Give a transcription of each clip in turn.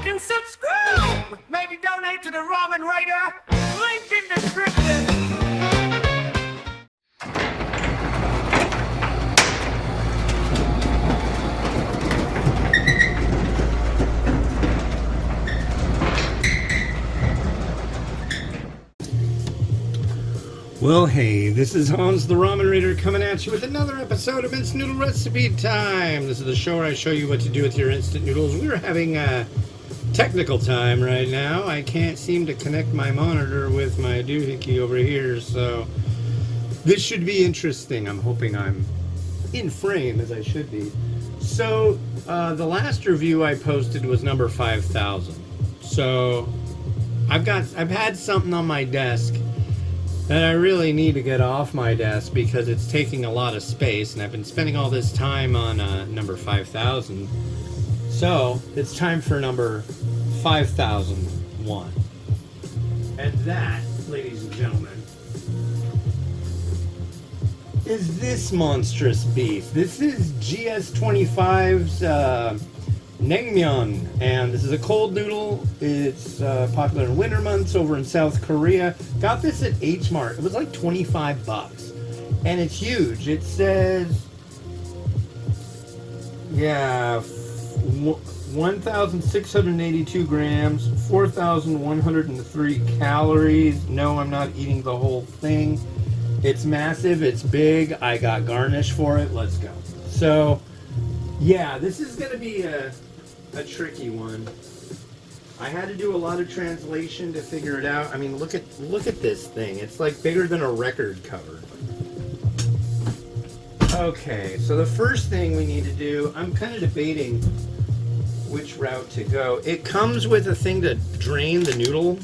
and subscribe. Maybe donate to the Ramen Raider. Link in description. Well, hey, this is Hans the Ramen Raider coming at you with another episode of Instant Noodle Recipe Time. This is the show where I show you what to do with your instant noodles. We're having a technical time right now. I can't seem to connect my monitor with my doohickey over here, so this should be interesting. I'm hoping I'm in frame as I should be. So, the last review I posted was number 5,000. So, I've had something on my desk that I really need to get off my desk because it's taking a lot of space, and I've been spending all this time on number 5,000. So it's time for number 5,001. And that, ladies and gentlemen, is this monstrous beast. This is GS25's Naengmyeon, and this is a cold noodle. It's popular in winter months over in South Korea. Got this at H Mart. It was like 25 bucks, and it's huge. It says, yeah, 1,682 grams, 4,103 calories. No, I'm not eating the whole thing. It's massive. It's big. I got garnish for it. Let's go. So, yeah, this is gonna be a tricky one. I had to do a lot of translation to figure it out. I mean, look at this thing. It's like bigger than a record cover. Okay, so the first thing we need to do, I'm kind of debating which route to go. It comes with a thing to drain the noodle.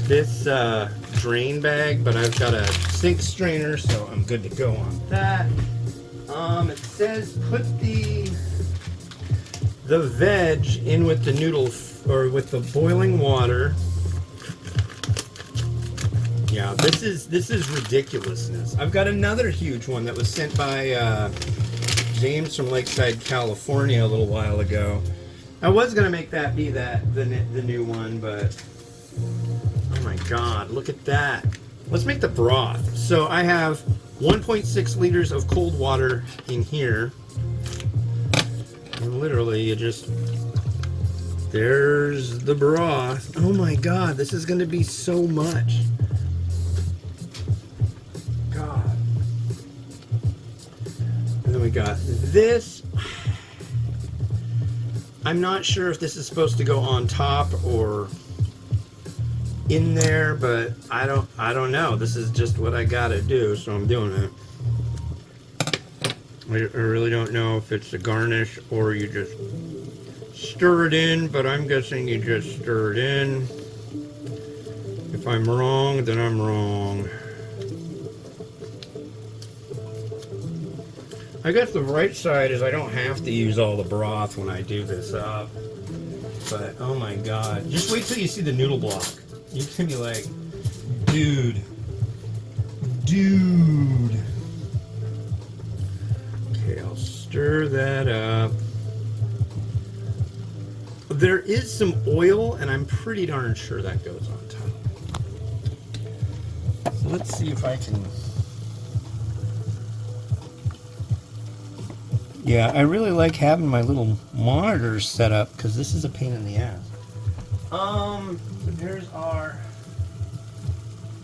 This drain bag, but I've got a sink strainer, so I'm good to go on that. It says put the veg in with the noodle, or with the boiling water. Yeah, this is ridiculousness. I've got another huge one that was sent by James from Lakeside, California a little while ago. I was gonna make that be the new one, but oh my god, look at that. Let's make the broth. So I have 1.6 liters of cold water in here. And literally, there's the broth. Oh my god, this is going to be so much. God. And then we got this. I'm not sure if this is supposed to go on top or in there, but I don't know. This is just what I gotta do, so I'm doing it. I really don't know if it's a garnish or you just stir it in, but I'm guessing you just stir it in. If I'm wrong, then I'm wrong. I guess the right side is I don't have to use all the broth when I do this up. But, oh my god. Just wait till you see the noodle block. You can be like, dude. Okay, I'll stir that up. There is some oil, and I'm pretty darn sure that goes on top. So let's see if I can... Yeah, I really like having my little monitors set up, because this is a pain in the ass. There's our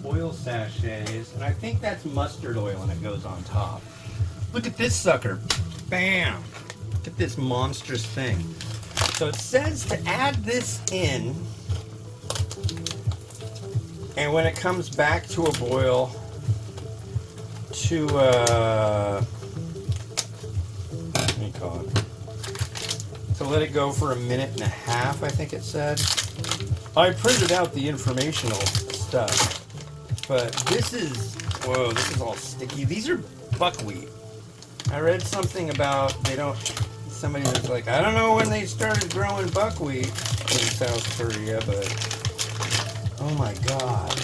oil sachets, and I think that's mustard oil, and it goes on top. Look at this sucker. Bam! Look at this monstrous thing. So it says to add this in, and when it comes back to a boil, to what do you call it? To let it go for 1.5 minutes, I think it said. I printed out the informational stuff, but this is, whoa, this is all sticky. These are buckwheat. I read something about somebody was like, I don't know when they started growing buckwheat in South Korea, but oh my god.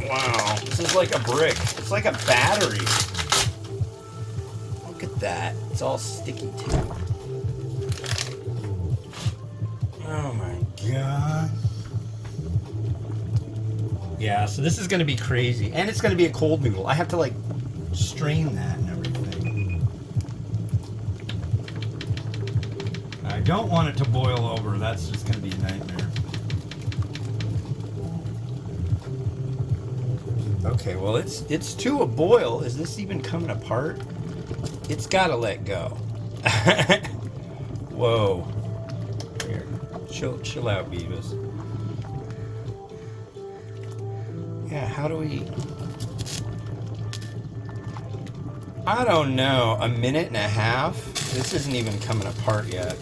Wow, this is like a brick. It's like a battery. Look at that. It's all sticky too. Yeah, so this is going to be crazy. And it's going to be a cold noodle. I have to, like, strain that and everything. I don't want it to boil over. That's just going to be a nightmare. Okay, well, it's to a boil. Is this even coming apart? It's got to let go. Whoa. Here. Chill out, Beavis. Yeah, how do we... I don't know. A minute and a half? This isn't even coming apart yet.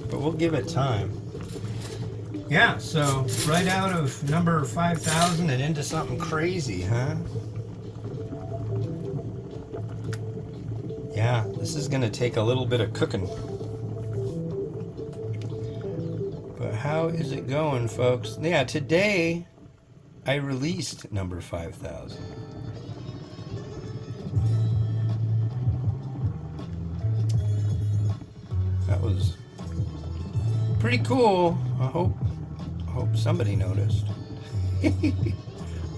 But we'll give it time. Yeah, so right out of number 5,000 and into something crazy, huh? Yeah, this is going to take a little bit of cooking. But how is it going, folks? Yeah, today I released number 5,000. That was pretty cool. I hope somebody noticed.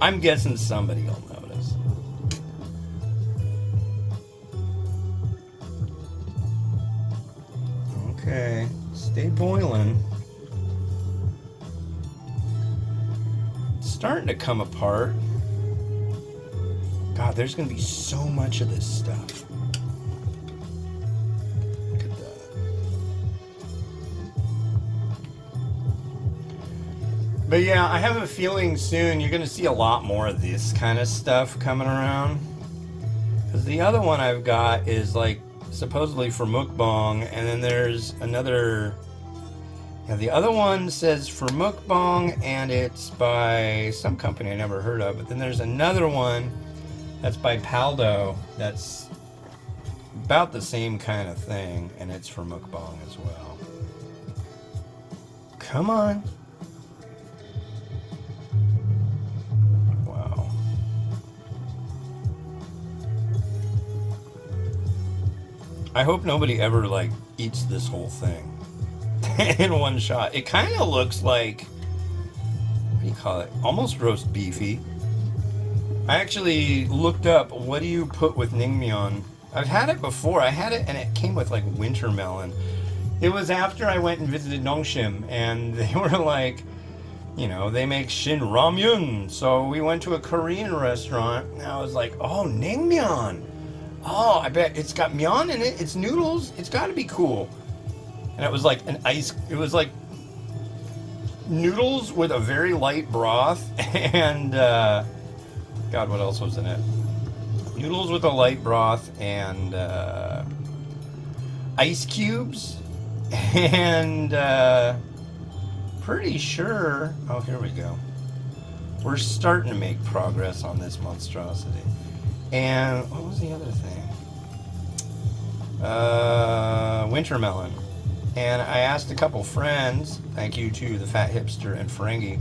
I'm guessing somebody will notice. Okay, stay boiling. It's starting to come apart. God, there's going to be so much of this stuff. Look at that. But yeah, I have a feeling soon you're going to see a lot more of this kind of stuff coming around. Because the other one I've got is like supposedly for mukbang, and then there's another... Yeah, the other one says for mukbang, and it's by some company I never heard of. But then there's another one that's by Paldo that's about the same kind of thing, and it's for mukbang as well. Come on. Wow. I hope nobody ever, like, eats this whole thing in one shot. It kind of looks like, what do you call it? Almost roast beefy. I actually looked up, what do you put with naengmyeon? I've had it before. I had it and it came with like winter melon. It was after I went and visited Nongshim, and they were like, you know, they make Shin Ramyun. So we went to a Korean restaurant and I was like, oh, naengmyeon. Oh, I bet it's got myeon in it. It's noodles. It's got to be cool. And it was like it was like noodles with a very light broth and, God, what else was in it? Noodles with a light broth and ice cubes and pretty sure... Oh, here we go. We're starting to make progress on this monstrosity. And what was the other thing? Winter melon. And I asked a couple friends, thank you to the Fat Hipster and Ferengi,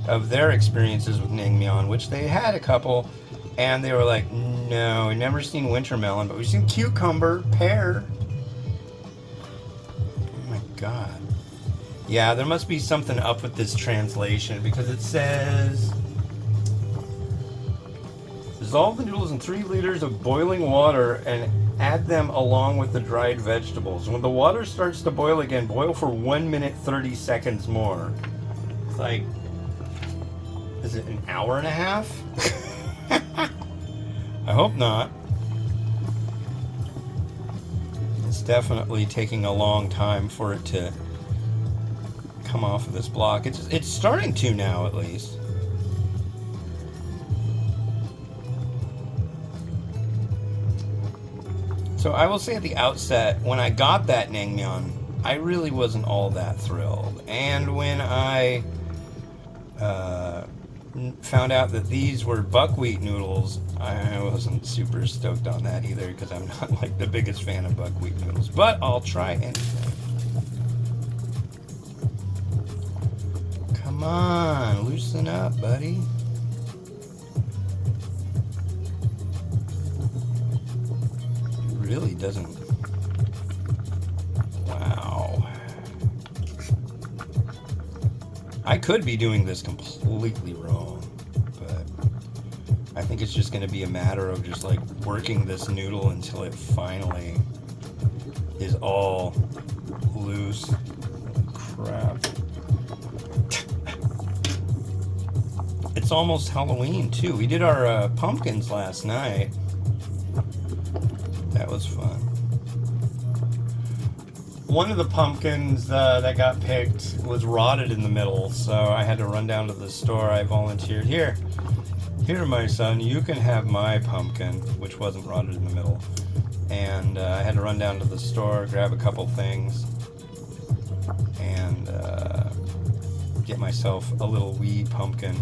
of their experiences with naengmyeon, which they had a couple, and they were like, no, we've never seen winter melon, but we've seen cucumber, pear. Oh my God. Yeah, there must be something up with this translation, because it says, dissolve the noodles in 3 liters of boiling water and add them along with the dried vegetables. When the water starts to boil again, boil for 1 minute 30 seconds more. It's like, is it an hour and a half? I hope not. It's definitely taking a long time for it to come off of this block. It's starting to now, at least. So I will say at the outset, when I got that naengmyeon, I really wasn't all that thrilled. And when I found out that these were buckwheat noodles, I wasn't super stoked on that either, because I'm not like the biggest fan of buckwheat noodles. But I'll try anything. Come on, loosen up, buddy. Really doesn't. Wow. I could be doing this completely wrong, but I think it's just going to be a matter of just like working this noodle until it finally is all loose. Crap. It's almost Halloween too. We did our pumpkins last night. That was fun. One of the pumpkins that got picked was rotted in the middle, so I had to run down to the store. I volunteered. Here, my son, you can have my pumpkin, which wasn't rotted in the middle. And I had to run down to the store, grab a couple things, and get myself a little wee pumpkin.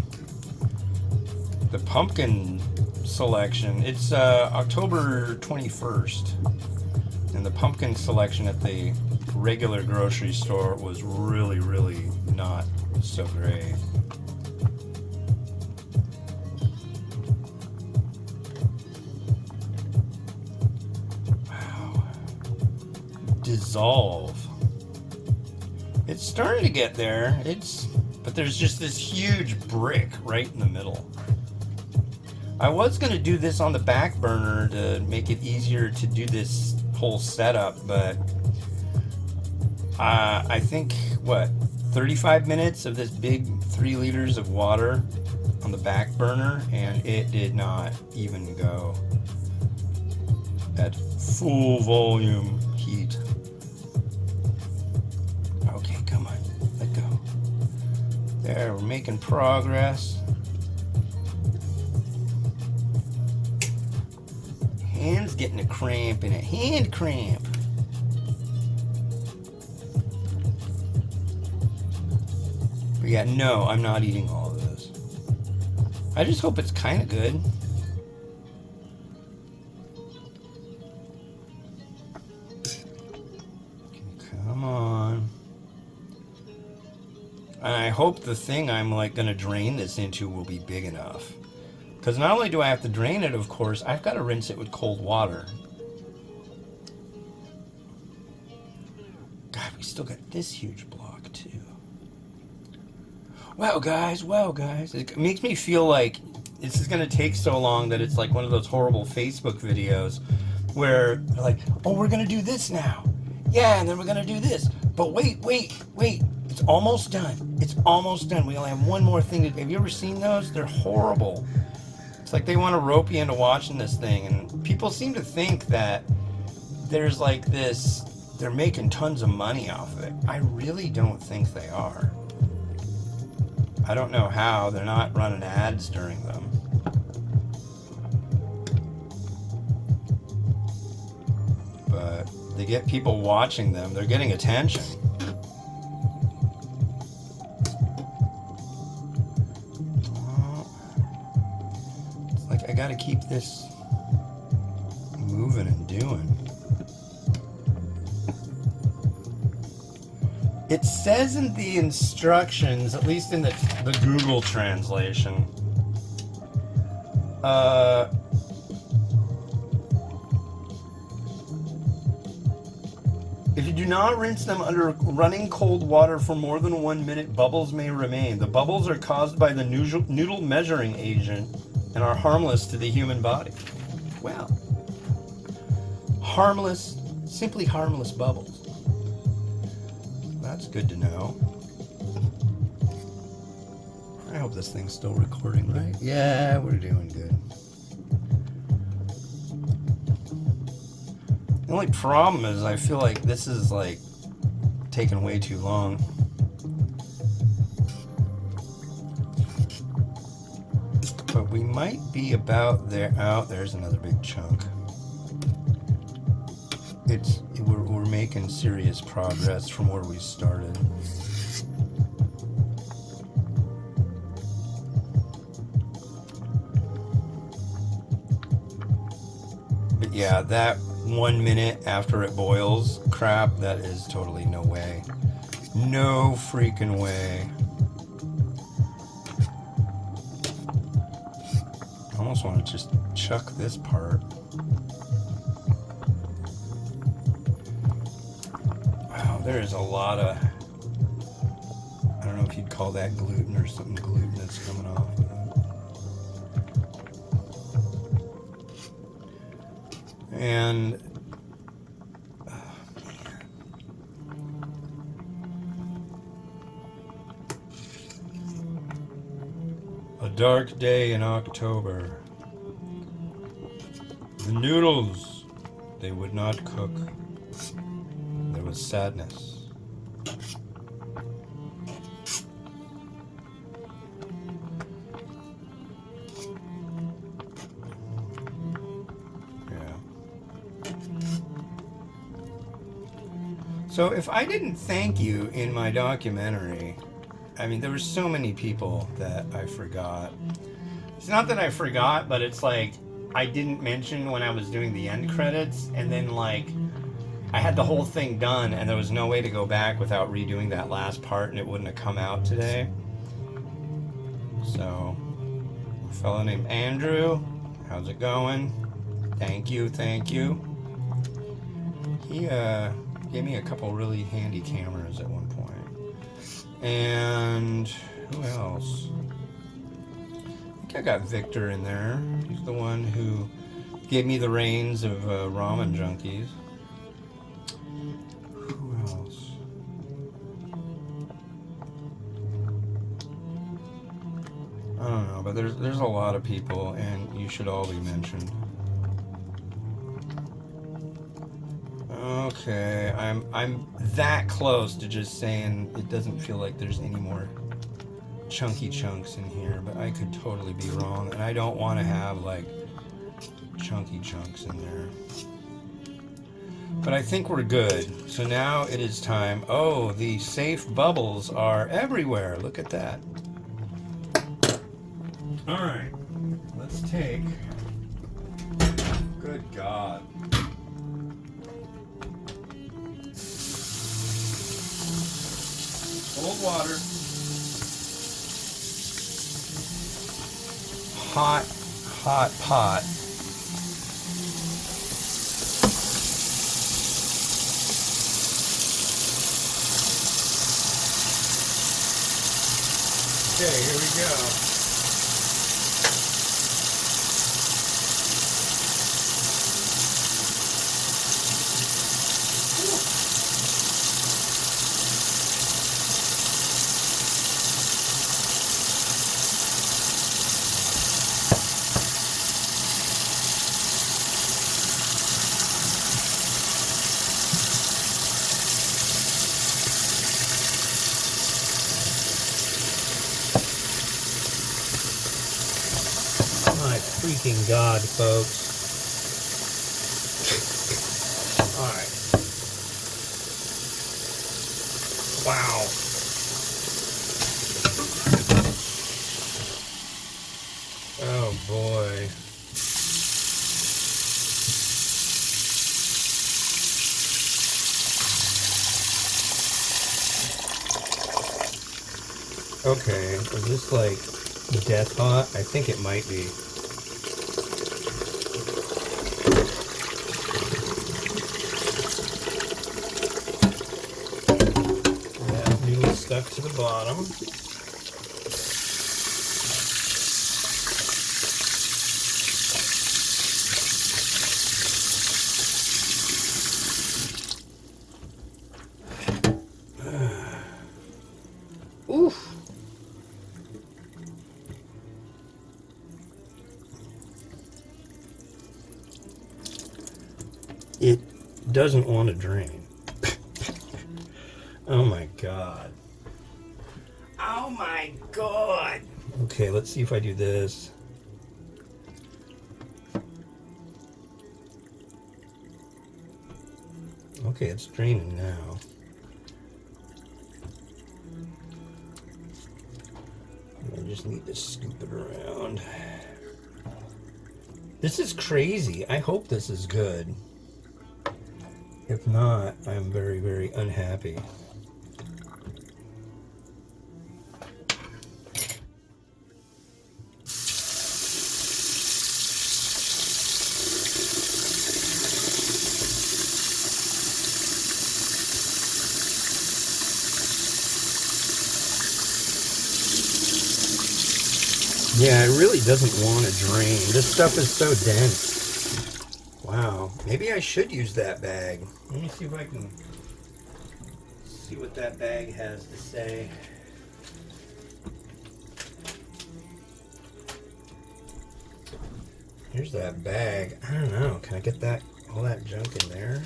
The pumpkin selection, it's October 21st, and the pumpkin selection at the regular grocery store was really, really not so great. Wow. Dissolve. It's starting to get there. But there's just this huge brick right in the middle. I was going to do this on the back burner to make it easier to do this whole setup, but I think, 35 minutes of this big 3 liters of water on the back burner, and it did not even go at full volume heat. Okay, come on, let go. There, we're making progress. Hand's getting a cramp in a hand cramp. But yeah, no, I'm not eating all of this. I just hope it's kind of good. Okay, come on. And I hope the thing I'm like gonna drain this into will be big enough. Because not only do I have to drain it, of course, I've got to rinse it with cold water. God, we still got this huge block, too. Well, guys. It makes me feel like this is going to take so long that it's like one of those horrible Facebook videos where they're like, oh, we're going to do this now. Yeah, and then we're going to do this. But wait. It's almost done. We only have one more thing to do. Have you ever seen those? They're horrible. It's like they want to rope you into watching this thing, and people seem to think that there's like this, they're making tons of money off of it. I really don't think they are. I don't know how. They're not running ads during them. But they get people watching them. They're getting attention. I gotta keep this moving and doing. It says in the instructions, at least in the Google translation, if you do not rinse them under running cold water for more than 1 minute, bubbles may remain. The bubbles are caused by the noodle measuring agent and are harmless to the human body. Well, simply harmless bubbles. That's good to know. I hope this thing's still recording, right? Yeah, we're doing good. The only problem is I feel like this is like taking way too long. But we might be about there. Oh, there's another big chunk. We're making serious progress from where we started. But yeah, that 1 minute after it boils crap, that is totally no way. No freaking way. I almost want to just chuck this part. Wow, there is a lot of, I don't know if you'd call that gluten or something glutinous coming off of it. And a dark day in October. The noodles, they would not cook. There was sadness. So if I didn't thank you in my documentary, I mean, there were so many people that I forgot. It's not that I forgot, but it's like I didn't mention when I was doing the end credits, and then like I had the whole thing done and there was no way to go back without redoing that last part, and it wouldn't have come out today. So, a fellow named Andrew, how's it going? Thank you. He gave me a couple really handy cameras at one point. And who else? I think I got Victor in there. He's the one who gave me the reins of Ramen Junkies. Who else? I don't know, but there's a lot of people, and you should all be mentioned. Okay, I'm that close to just saying it doesn't feel like there's any more chunky chunks in here, but I could totally be wrong, and I don't want to have like chunky chunks in there. But I think we're good. So now it is time. Oh, the safe bubbles are everywhere. Look at that. All right, let's take. Good God. Cold water. Hot pot. Okay, here we go. Freaking God, folks. Alright. Wow. Oh boy. Okay, is this like death hot? I think it might be. Stuck to the bottom. Oof. It doesn't want to drain. Oh my God. Oh my God. Okay, let's see if I do this. Okay, it's draining now. I just need to scoop it around. This is crazy. I hope this is good. If not, I'm very, very unhappy. Yeah, it really doesn't want to drain. This stuff is so dense. Wow. Maybe I should use that bag. Let me see if I can see what that bag has to say. Here's that bag. I don't know. Can I get that all that junk in there?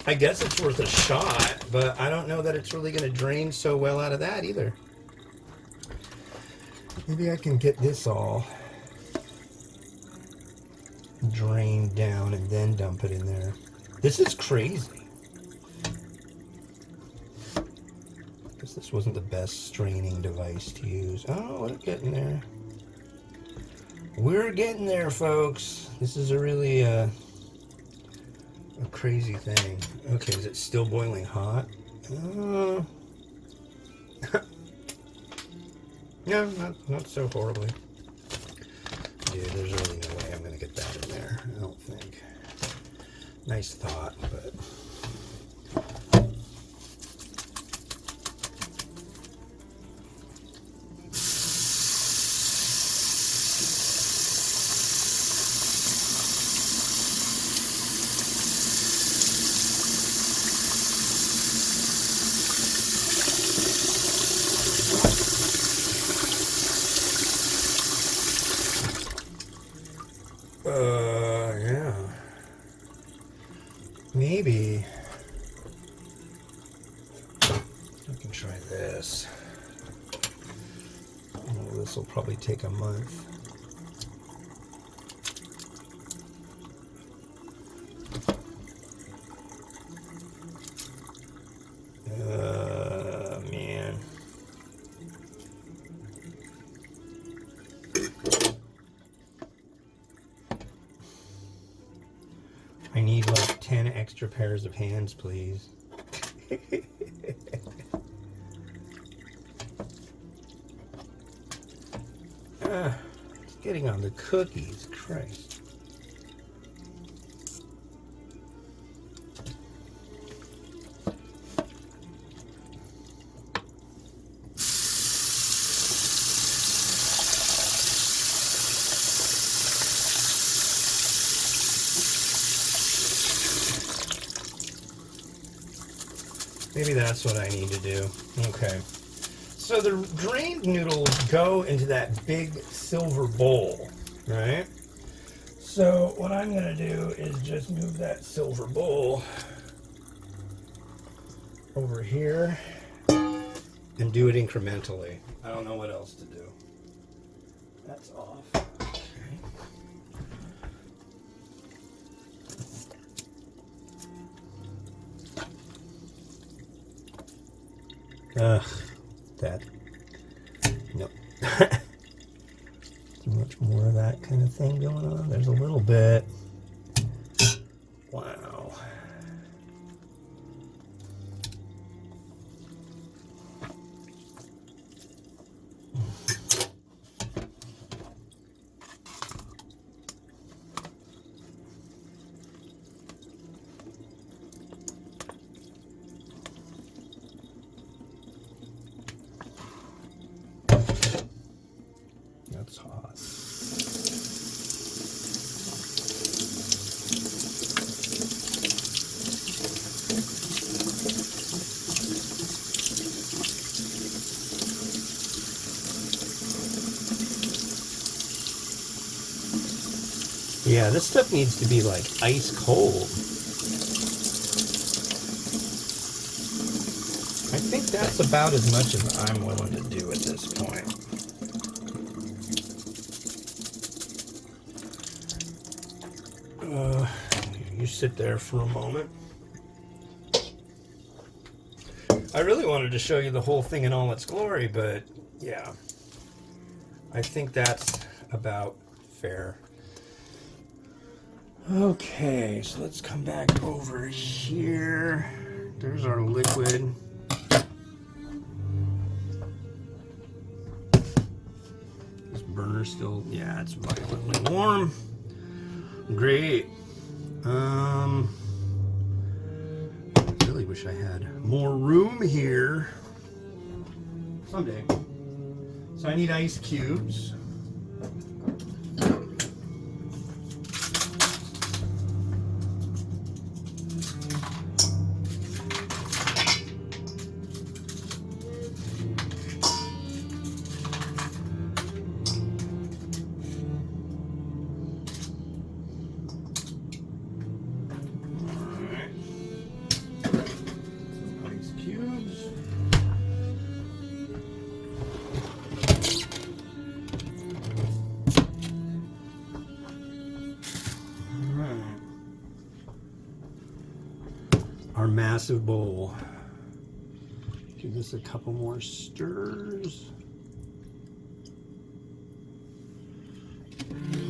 I guess it's worth a shot, but I don't know that it's really going to drain so well out of that either. Maybe I can get this all drained down and then dump it in there. This is crazy. Guess this wasn't the best straining device to use. Oh, we're getting there. We're getting there, folks. This is a really a crazy thing. Okay, is it still boiling hot? No, not so horribly. Dude, there's really no way I'm gonna get that in there. I don't think. Nice thought, but. Yeah. Maybe I can try this. Oh, this will probably take a month. Man. I need like 10 extra pairs of hands, please. It's getting on the cookies, Christ. Maybe that's what I need to do. Okay. So the drained noodles go into that big silver bowl, right? So what I'm going to do is just move that silver bowl over here and do it incrementally. I don't know what else to do. That's off. Ugh, that, nope. Too much more of that kind of thing going on. There's a little bit. Wow. That's hot. Yeah, this stuff needs to be like ice cold. I think that's about as much as I'm willing to do at this point. You sit there for a moment. I really wanted to show you the whole thing in all its glory, but yeah, I think that's about fair. Okay, so let's come back over here. There's our liquid. This burner still, yeah, it's violently warm. Great. I really wish I had more room here. Someday. So I need ice cubes. Our massive bowl. Give this a couple more stirs.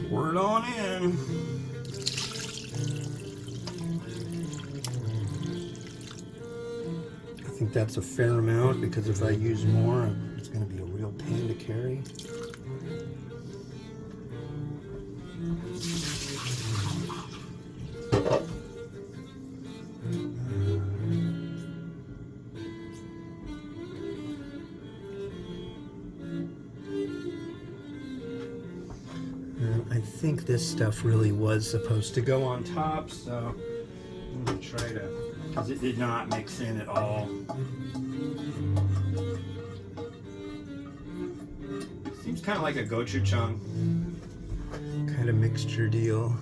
Pour it on in. I think that's a fair amount because if I use more, it's going to be a real pain to carry. I think this stuff really was supposed to go on top, so I'm going to try to, because it did not mix in at all. Seems kind of like a gochujang kind of mixture deal.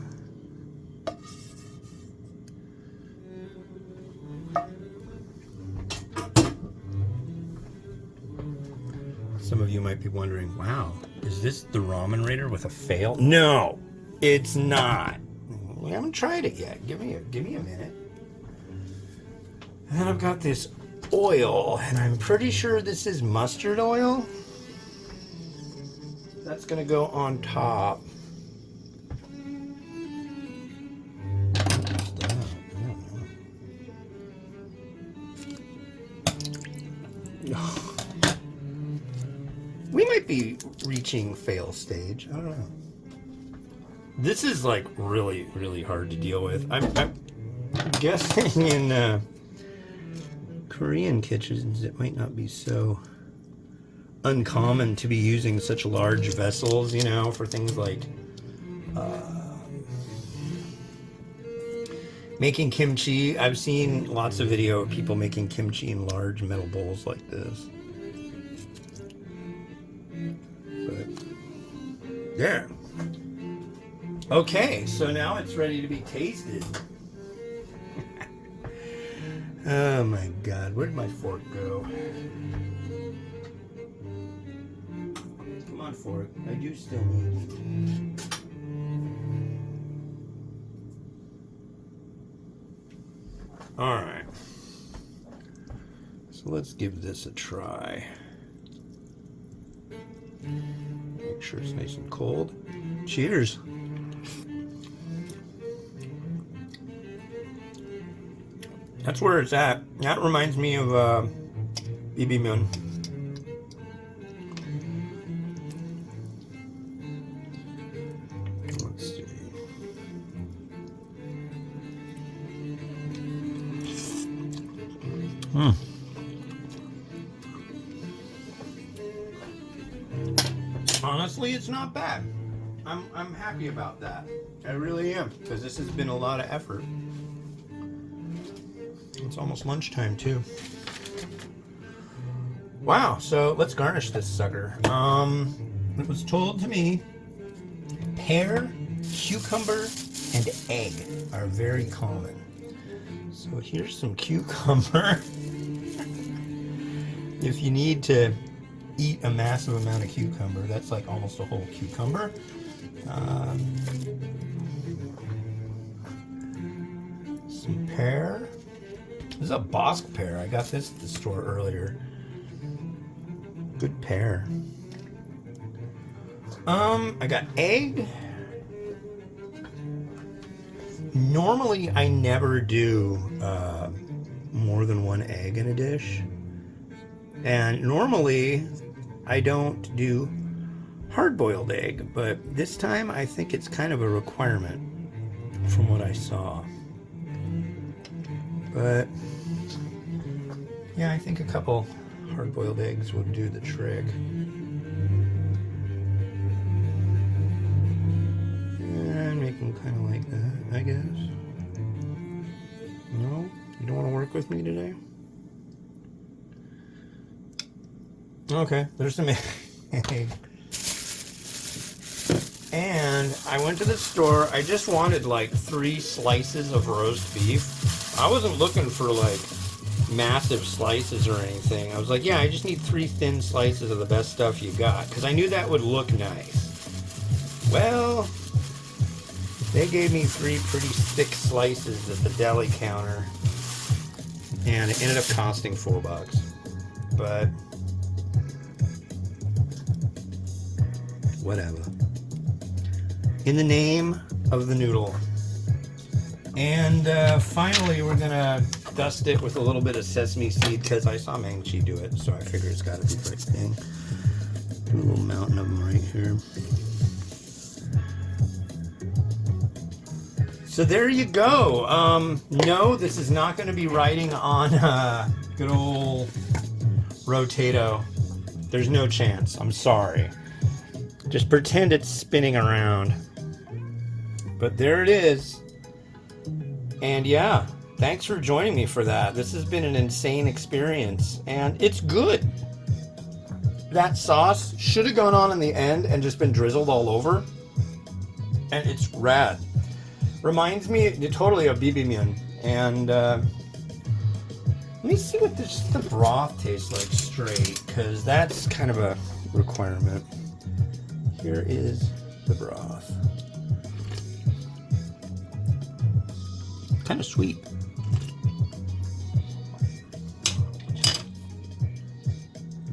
Some of you might be wondering, wow, is this the Ramen Raider with a fail? No, it's not. We haven't tried it yet. Give me a minute. And then I've got this oil, and I'm pretty sure this is mustard oil. That's gonna go on top. We might be reaching fail stage. I don't know. This is like really, really hard to deal with. I'm guessing in Korean kitchens it might not be so uncommon to be using such large vessels, you know, for things like making kimchi. I've seen lots of video of people making kimchi in large metal bowls like this. But there. Okay, so now it's ready to be tasted. Oh my God, where'd my fork go? Come on, fork. I do still need it. All right. So let's give this a try. Make sure it's nice and cold. Cheers. That's where it's at. That reminds me of bibimbap. Let's see. Honestly, it's not bad. I'm happy about that. I really am, because this has been a lot of effort. It's almost lunchtime too. Wow, so let's garnish this sucker. It was told to me pear, cucumber, and egg are very common. So here's some cucumber. If you need to eat a massive amount of cucumber, that's like almost a whole cucumber. Some pear. This is a Bosc pear. I got this at the store earlier. Good pear. I got egg. Normally, I never do more than one egg in a dish. And normally, I don't do hard-boiled egg. But this time, I think it's kind of a requirement from what I saw. But yeah, I think a couple hard-boiled eggs would do the trick. work with me today? Okay, there's some egg. And I went to the store. I just wanted like 3 slices of roast beef. I wasn't looking for like massive slices or anything. I was like, yeah, I just need 3 thin slices of the best stuff you got, because I knew that would look nice. Well, they gave me 3 pretty thick slices at the deli counter, and it ended up costing $4. But whatever. In the name of the noodle. And finally, we're gonna dust it with a little bit of sesame seed, because I saw Mang Chi do it, so I figure it's got to be pretty thing. Do a little mountain of them right here. So there you go. No, this is not going to be riding on good old Rotato. There's no chance. I'm sorry. Just pretend it's spinning around. But there it is. And yeah, thanks for joining me for that. This has been an insane experience, and it's good. That sauce should have gone on in the end and just been drizzled all over. And it's rad. Reminds me totally of bibimbap. And let me see what the broth tastes like straight, because that's kind of a requirement. Here is the broth. Kind of sweet.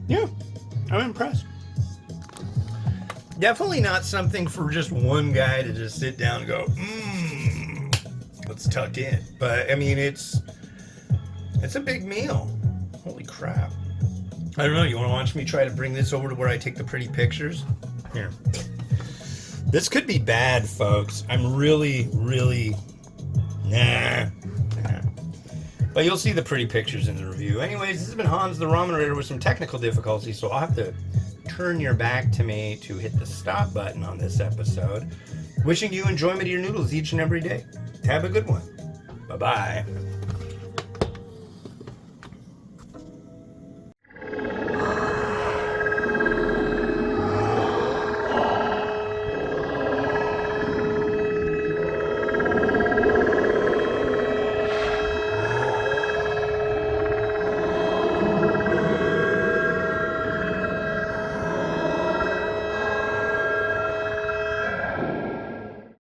Yeah, I'm impressed. Definitely not something for just one guy to just sit down and go, let's tuck in. But I mean, it's a big meal. Holy crap. I don't know, you want to watch me try to bring this over to where I take the pretty pictures? Here. This could be bad, folks. I'm really, nah. But you'll see the pretty pictures in the review. Anyways, this has been Hans the Ramen Raider with some technical difficulties, so I'll have to turn your back to me to hit the stop button on this episode. Wishing you enjoyment of your noodles each and every day. Have a good one. Bye-bye.